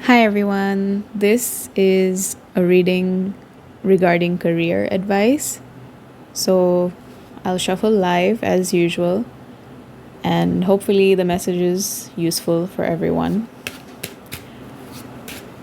Hi everyone, this is a reading regarding career advice. So I'll shuffle live as usual, and hopefully the message is useful for everyone.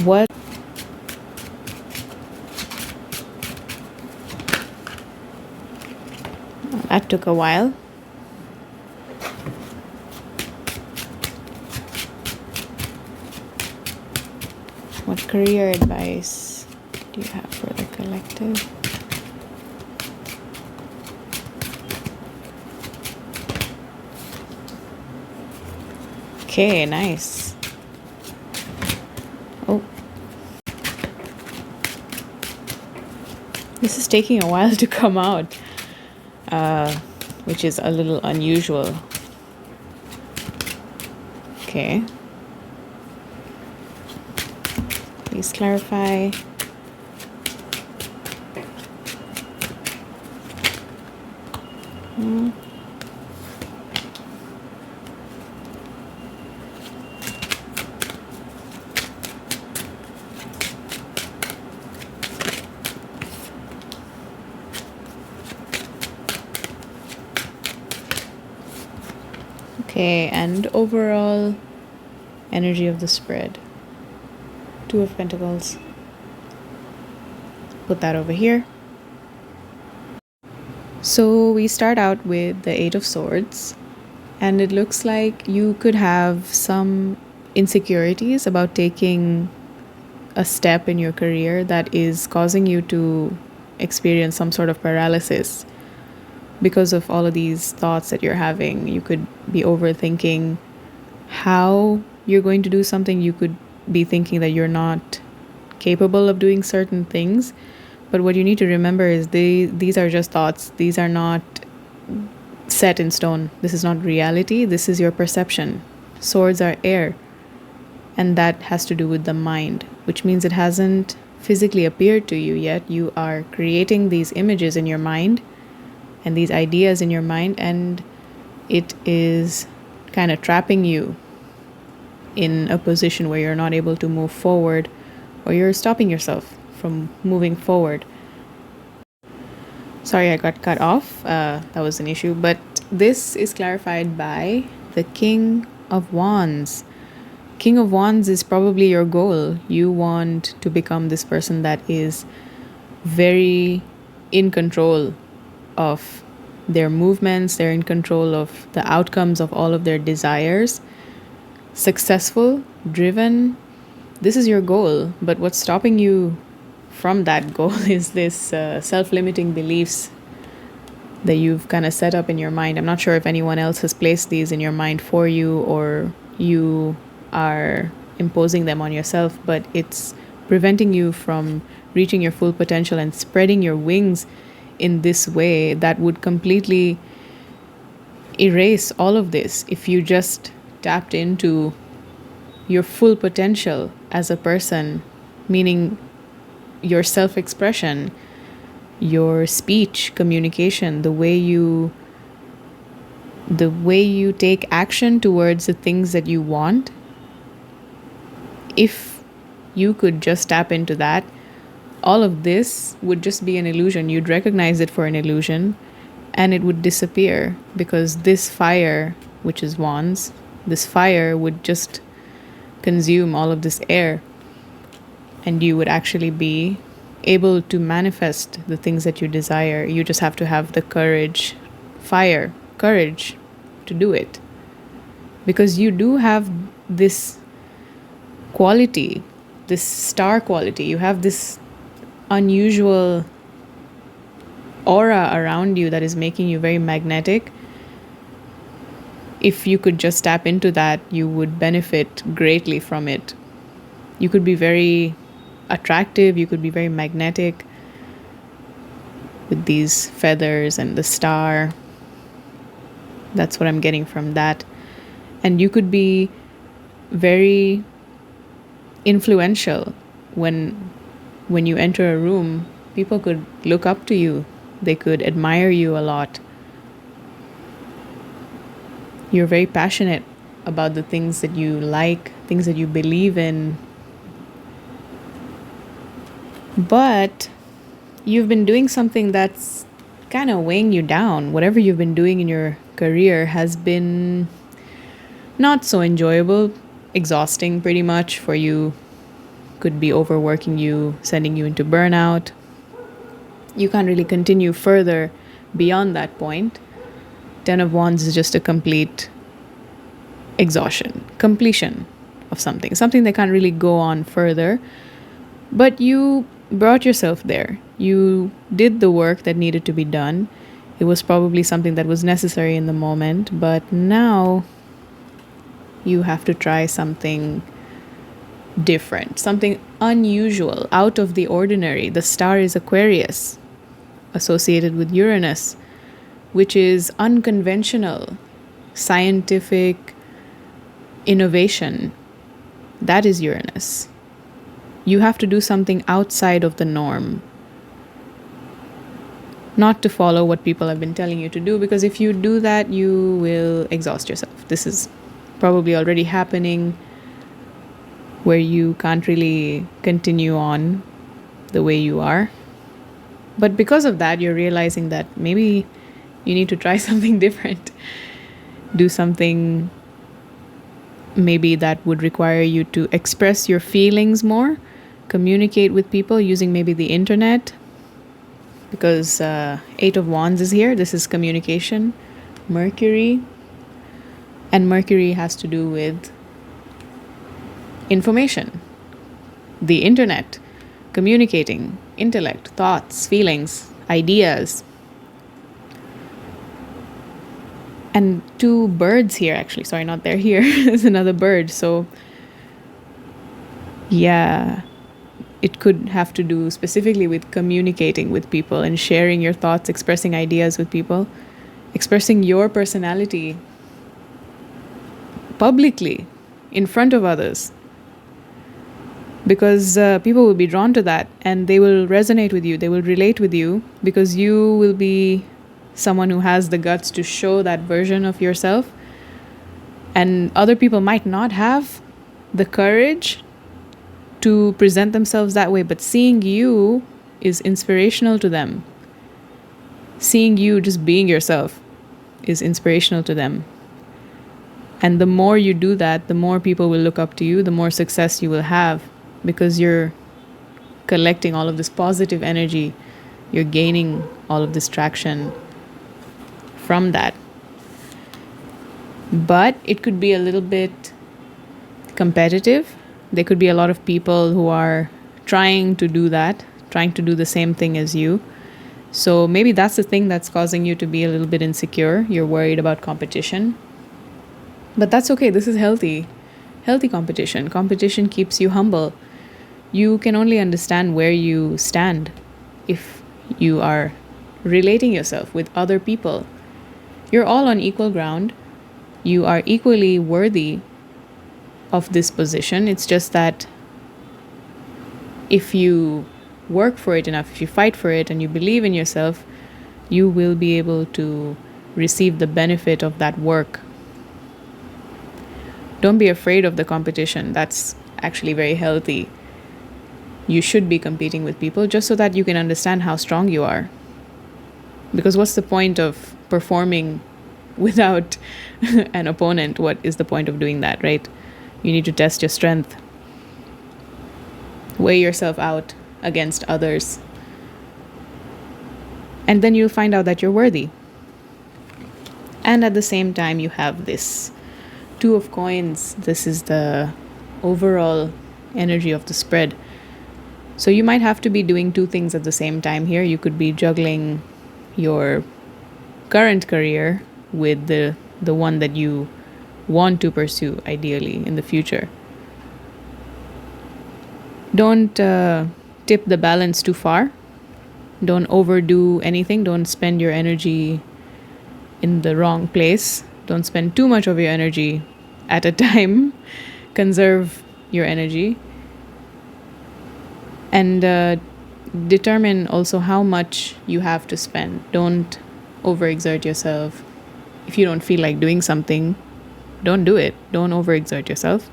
What that took a while. What career advice do you have for the collective? Okay, nice. Oh, this is taking a while to come out, which is a little unusual. Okay. Please clarify. Okay, and overall energy of the spread. Two of Pentacles. Put that over here. So we start out with the Eight of Swords, and it looks like you could have some insecurities about taking a step in your career that is causing you to experience some sort of paralysis because of all of these thoughts that you're having. You could be overthinking how you're going to do something. You could be thinking that you're not capable of doing certain things. But what you need to remember is these are just thoughts. These are not set in stone. This is not reality. This is your perception. Swords are air. And that has to do with the mind, which means it hasn't physically appeared to you yet. You are creating these images in your mind and these ideas in your mind, and it is kind of trapping you in a position where you're not able to move forward, or you're stopping yourself from moving forward. Sorry, I got cut off. That was an issue. But this is clarified by the King of Wands. King of Wands is probably your goal. You want to become this person that is very in control of their movements, they're in control of the outcomes of all of their desires. Successful, driven, this is your goal. But what's stopping you from that goal is this self-limiting beliefs that you've kind of set up in your mind. I'm not sure if anyone else has placed these in your mind for you, or you are imposing them on yourself, but it's preventing you from reaching your full potential and spreading your wings in this way that would completely erase all of this if you just tapped into your full potential as a person, meaning your self-expression, your speech, communication, the way you take action towards the things that you want. If you could just tap into that, all of this would just be an illusion. You'd recognize it for an illusion and it would disappear, because this fire, which is wands, this fire would just consume all of this air, and you would actually be able to manifest the things that you desire. You just have to have the courage to do it, because you do have this quality, this star quality. You have this unusual aura around you that is making you very magnetic. If you could just tap into that, you would benefit greatly from it. You could be very attractive, you could be very magnetic with these feathers and the star. That's what I'm getting from that. And you could be very influential. When you enter a room, people could look up to you. They could admire you a lot. You're very passionate about the things that you like, things that you believe in, But you've been doing something that's kind of weighing you down. Whatever you've been doing in your career has been not so enjoyable, exhausting pretty much for you, could be overworking you, sending you into burnout. You can't really continue further beyond that point. Ten of Wands is just a complete exhaustion, completion of something that can't really go on further. But you brought yourself there. You did the work that needed to be done. It was probably something that was necessary in the moment, but now you have to try something different, something unusual, out of the ordinary. The star is Aquarius, associated with Uranus, which is unconventional, scientific innovation. That is Uranus. You have to do something outside of the norm. Not to follow what people have been telling you to do, because if you do that, you will exhaust yourself. This is probably already happening, where you can't really continue on the way you are. But because of that, you're realizing that maybe you need to try something different. Do something maybe that would require you to express your feelings more, communicate with people using maybe the internet, because Eight of Wands is here. This is communication. Mercury. And Mercury has to do with information, the internet, communicating, intellect, thoughts, feelings, ideas. And two birds here, actually. Sorry, not there. Here is another bird. So, yeah, it could have to do specifically with communicating with people and sharing your thoughts, expressing ideas with people, expressing your personality publicly in front of others. Because people will be drawn to that and they will resonate with you, they will relate with you, because you will be someone who has the guts to show that version of yourself. And other people might not have the courage to present themselves that way, but seeing you is inspirational to them. Seeing you just being yourself is inspirational to them. And the more you do that, the more people will look up to you, the more success you will have, because you're collecting all of this positive energy. You're gaining all of this traction from that. But it could be a little bit competitive. There could be a lot of people who are trying to do that, trying to do the same thing as you. So maybe that's the thing that's causing you to be a little bit insecure. You're worried about competition. But that's okay. This is healthy. Healthy competition. Competition keeps you humble. You can only understand where you stand if you are relating yourself with other people. You're all on equal ground. You are equally worthy of this position. It's just that if you work for it enough, if you fight for it and you believe in yourself, you will be able to receive the benefit of that work. Don't be afraid of the competition. That's actually very healthy. You should be competing with people just so that you can understand how strong you are. Because what's the point of performing without an opponent? What is the point of doing that, right? You need to test your strength. Weigh yourself out against others. And then you'll find out that you're worthy. And at the same time, you have this Two of Coins. This is the overall energy of the spread. So you might have to be doing two things at the same time here. You could be juggling your current career with the one that you want to pursue ideally in the future. Don't tip the balance too far. Don't overdo anything. Don't spend your energy in the wrong place. Don't spend too much of your energy at a time. Conserve your energy. And determine also how much you have to spend. Don't overexert yourself. If you don't feel like doing something, don't do it. Don't overexert yourself.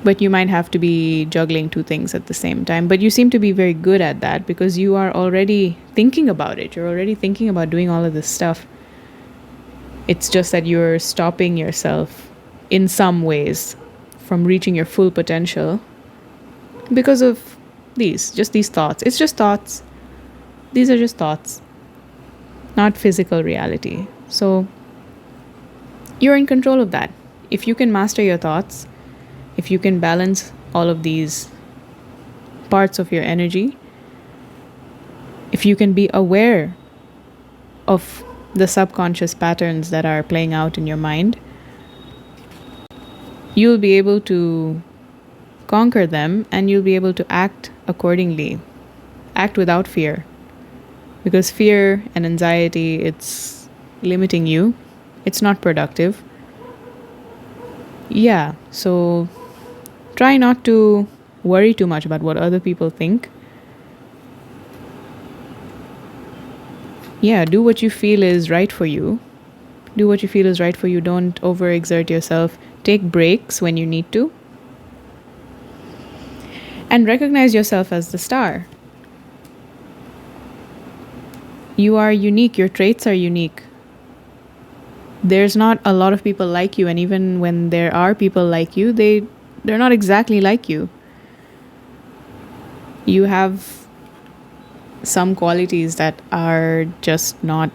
But you might have to be juggling two things at the same time. But you seem to be very good at that because you are already thinking about it. You're already thinking about doing all of this stuff. It's just that you're stopping yourself in some ways from reaching your full potential because of these thoughts. It's just thoughts. These are just thoughts, not physical reality. So you're in control of that. If you can master your thoughts, if you can balance all of these parts of your energy, if you can be aware of the subconscious patterns that are playing out in your mind, you'll be able to conquer them and you'll be able to act accordingly. Act without fear. Because fear and anxiety, it's limiting you. It's not productive. Yeah, so try not to worry too much about what other people think. Yeah, do what you feel is right for you. Do what you feel is right for you. Don't overexert yourself. Take breaks when you need to. And recognize yourself as the star. You are unique. Your traits are unique. There's not a lot of people like you, and even when there are people like you, they're not exactly like you. You have some qualities that are just not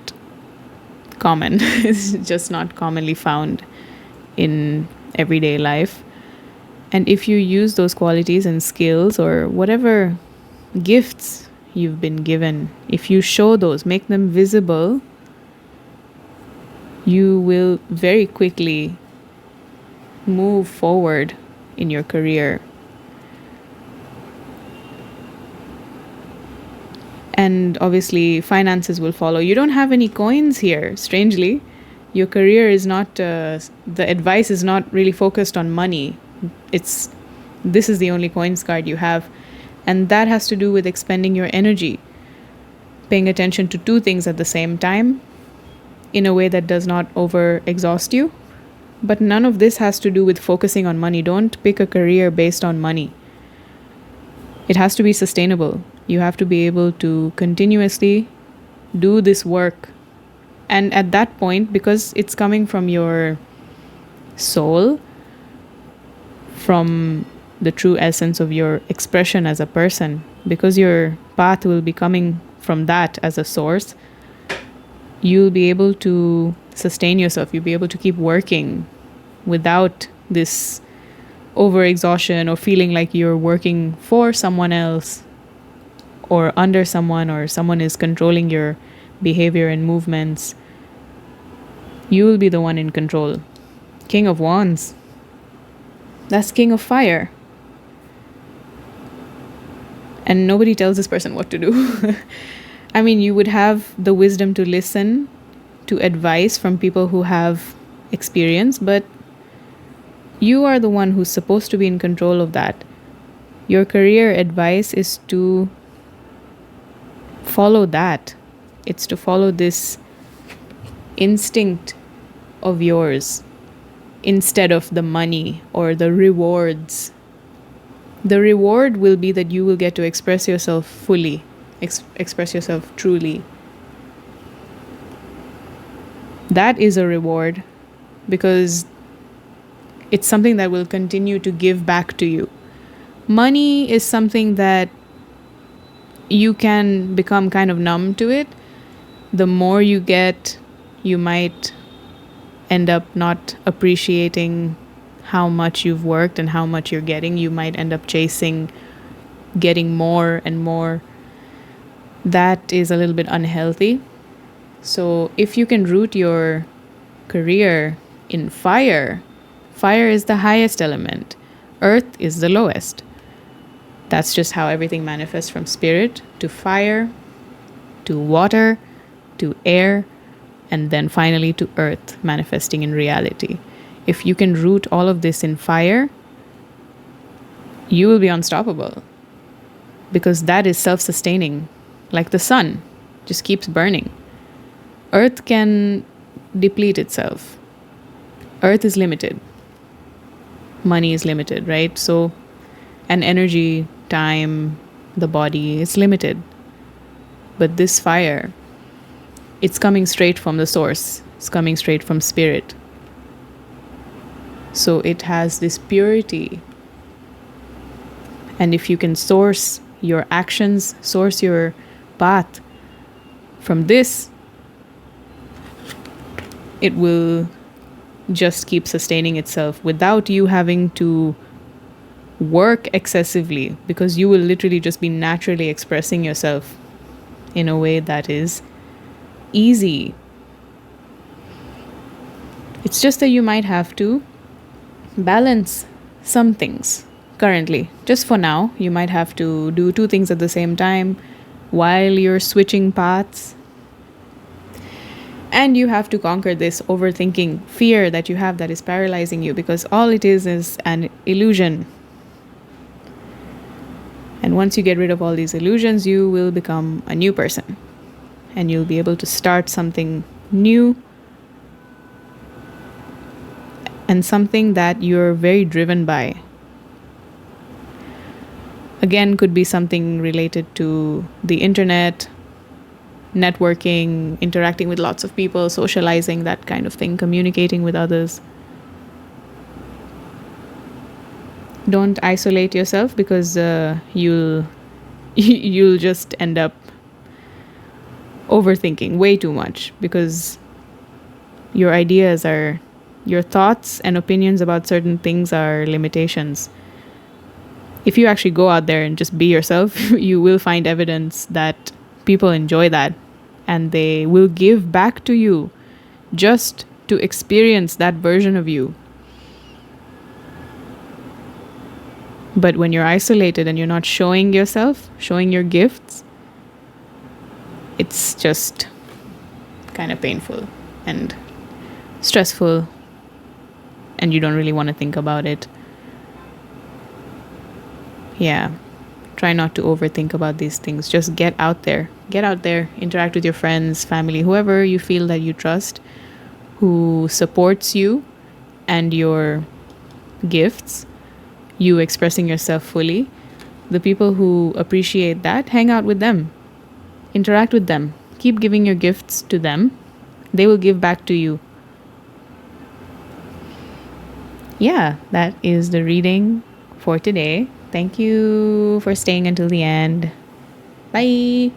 common. It's just not commonly found in everyday life. And if you use those qualities and skills or whatever gifts you've been given, if you show those, make them visible, you will very quickly move forward in your career. And obviously, finances will follow. You don't have any coins here, strangely. Your career is not, the advice is not really focused on money. This is the only coins card you have. And that has to do with expending your energy, paying attention to two things at the same time in a way that does not over exhaust you. But none of this has to do with focusing on money. Don't pick a career based on money. It has to be sustainable. You have to be able to continuously do this work. And at that point, because it's coming from your soul, from the true essence of your expression as a person, because your path will be coming from that as a source, you'll be able to sustain yourself. You'll be able to keep working without this overexhaustion or feeling like you're working for someone else or under someone, or someone is controlling your behavior and movements. You will be the one in control. King of Wands. That's King of Fire. And nobody tells this person what to do. I mean, you would have the wisdom to listen to advice from people who have experience, but you are the one who's supposed to be in control of that. Your career advice is to follow that. It's to follow this instinct of yours instead of the money or the rewards. The reward will be that you will get to express yourself fully, express yourself truly. That is a reward because it's something that will continue to give back to you. Money is something that you can become kind of numb to it. The more you get, you might end up not appreciating how much you've worked and how much you're getting. You might end up chasing getting more and more. That is a little bit unhealthy. So if you can root your career in fire, fire is the highest element, earth is the lowest. That's just how everything manifests, from spirit to fire, to water, to air, and then finally to earth, manifesting in reality. If you can root all of this in fire, you will be unstoppable, because that is self-sustaining, like the sun, just keeps burning. Earth can deplete itself. Earth is limited. money is limited, right? So, and energy, time, the body is limited. But this fire, it's coming straight from the source, it's coming straight from spirit. So it has this purity. And if you can source your actions, source your path from this, it will just keep sustaining itself without you having to work excessively, because you will literally just be naturally expressing yourself in a way that is easy. It's just that you might have to balance some things currently. Just for now, you might have to do two things at the same time while you're switching paths. And you have to conquer this overthinking fear that you have that is paralyzing you, because all it is an illusion. And once you get rid of all these illusions, you will become a new person. And you'll be able to start something new and something that you're very driven by. Again, could be something related to the internet, networking, interacting with lots of people, socializing, that kind of thing, communicating with others. Don't isolate yourself, because you'll just end up overthinking way too much, because your ideas are, your thoughts and opinions about certain things are limitations. If you actually go out there and just be yourself, you will find evidence that people enjoy that, and they will give back to you just to experience that version of you. But when you're isolated and you're not showing yourself, showing your gifts, it's just kind of painful and stressful, and you don't really want to think about it. Yeah. Try not to overthink about these things. Just get out there. Get out there, interact with your friends, family, whoever you feel that you trust, who supports you and your gifts, you expressing yourself fully. The people who appreciate that, hang out with them. Interact with them. Keep giving your gifts to them. They will give back to you. Yeah, that is the reading for today. Thank you for staying until the end. Bye.